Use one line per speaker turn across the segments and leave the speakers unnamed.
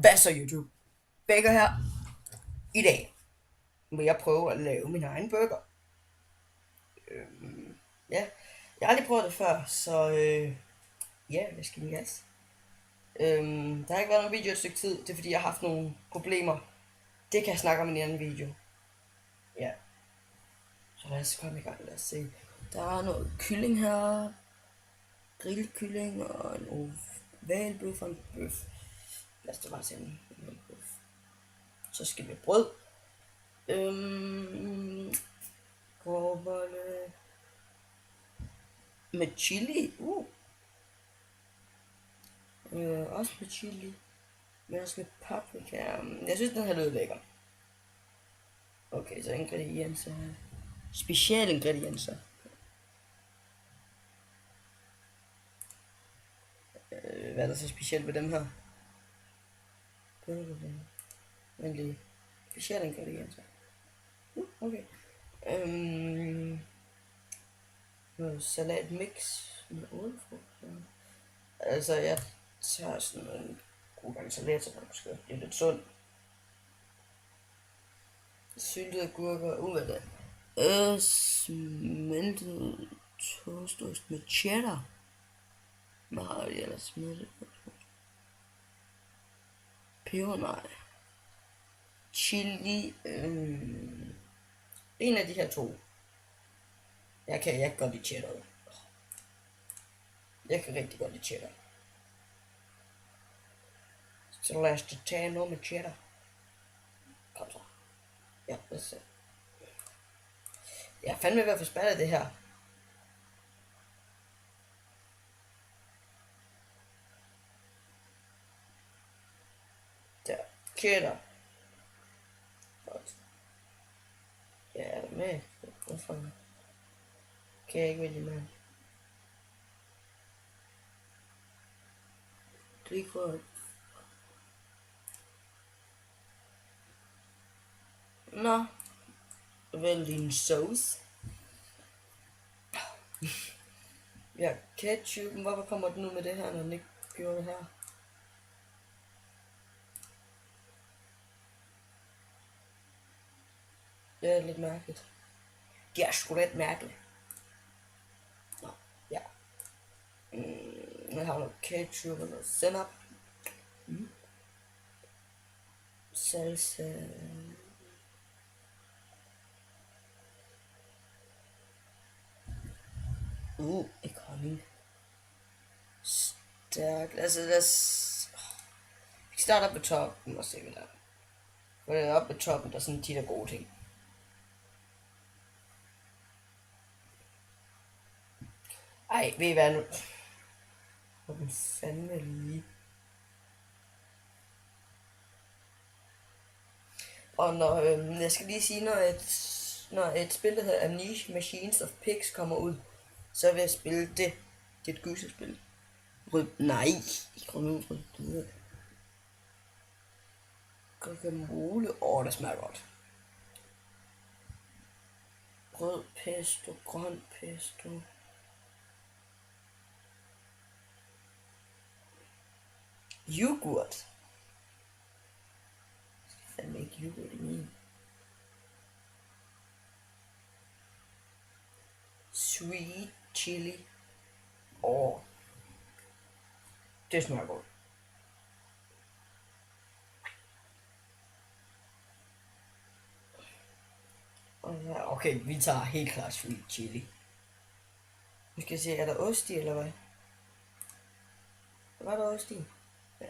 Hvad så YouTube? Baker her. I dag vil jeg prøve at lave min egen burger. Ja, jeg har aldrig prøvet det før, så ja, hvad skal vi gas? Der har ikke været nogen video et stykke tid, det er fordi jeg har haft nogle problemer. Det kan jeg snakke om i en anden video. Ja, så lad os komme i gang, lad os se. Der er noget kylling her. Grillkylling og en ovalbøf og en bøf. Lad os da bare sende en bøf. Så skal vi have brød. Gårdbolle med chili. Også med chili. Men også med paprika. Jeg synes, den her lyder lækker. Okay, så ingredienser. Speciale ingredienser. Hvad er der så specielt ved dem her? Men lige speciale ingredienser. Okay. Noget salatmix med ålefrugt. Altså, jeg tager sådan en god gang salat, så det skal blive lidt sund. Syltede agurker, hvad er det? Smeltet toastost med cheddar. Hvad har jeg ellers smeltet? Pebernej. Chili. En af de her to. Jeg kan godt lide cheddar. Jeg kan rigtig godt lide cheddar. Så lad os tage noget med cheddar. Kom så. Ja, lad os se. Jeg er fandme ved at få spærret det her. Der. Cheddar. Godt. Ja, er der med? Hvorfor? Kan jeg ikke vælge med? Klik på. Nå. Vælg en sauce. Ja, ketchup. Hvorfor kommer den ud med det her, når den ikke gjorde det her? Det er lidt mærkeligt. Det er sgu lidt mærkeligt. Nå, ja. Jeg har noget ketchup og noget sennep. Salsa. Ikke honning. Stærk. Altså, vi starter op ved toppen og se, hvad der er. For det er oppe ved toppen, der er sådan de der gode ting. Ej, ved I hvad nu? Hvor den fandme lige. Og jeg skal lige sige, når et spil, der hedder Amnesia Machines of Pigs kommer ud, så vil jeg spille det. Det er et gyserspil. Nej, ikke rød. Guacamole. Det smager godt. Rød pesto, grøn pesto. Yoghurt. Jeg skal fandme ikke yoghurt i min. Sweet chili. Det smager godt. Okay, vi tager helt klart sweet chili. Nu skal jeg se, er der ost i, eller hvad? Var der ost i? Ja,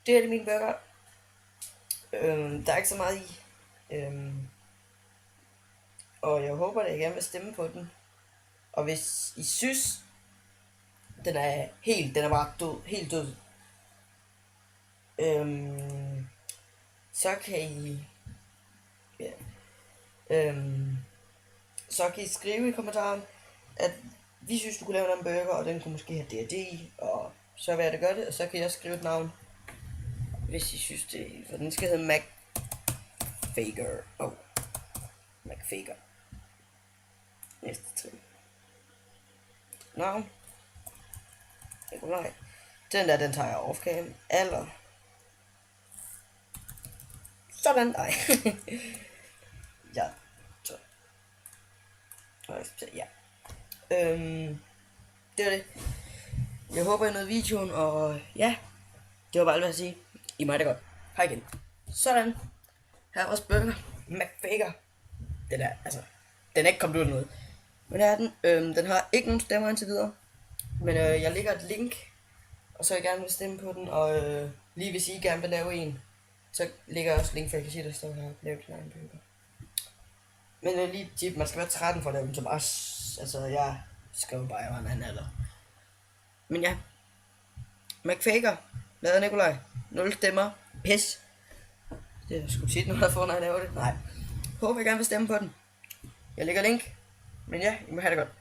det er min burger. Der er ikke så meget i. Og jeg håber, at jeg gerne vil stemme på den. Og hvis I synes, den er bare død, helt død. Så kan I... Ja. Så kan I skrive i kommentaren, at vi synes, du kunne lave en burger, og den kunne måske have det og det i, og så vil jeg da gøre det, og så kan jeg skrive et navn, hvis I synes det, for den skal hedde McFager. McFager. Næste trin. Navn. Nikolaj. Den der, den tager jeg off-cam. Eller... Sådan, nej. Ja. Så. Ja. Det var det. Jeg håber, I nåede videoen, og ja. Det var bare alt, hvad jeg sige. I må have det godt. Hej igen. Sådan. Her er vores burger. McFaker. Den er, altså... Den er ikke kommet ud af noget. Men her er den. Den har ikke nogen stemmer indtil videre. Men jeg lægger et link. Og så jeg gerne vil stemme på den. Og lige hvis I gerne vil lave en, så lægger jeg også link, for jeg kan sige, der står her. Lav din egen burger. Men lige tip, man skal være 13 for at lave den. Så bare... Altså, jeg skriver bare, jeg var en anden alder. Men ja. McFaker. Lavet Nikolaj. 0 stemmer. Pis. Det er sgu tit, når jeg får, når jeg laver det. Nej. Håber jeg gerne vil stemme på den. Jeg lægger link. Men ja, I må have det godt.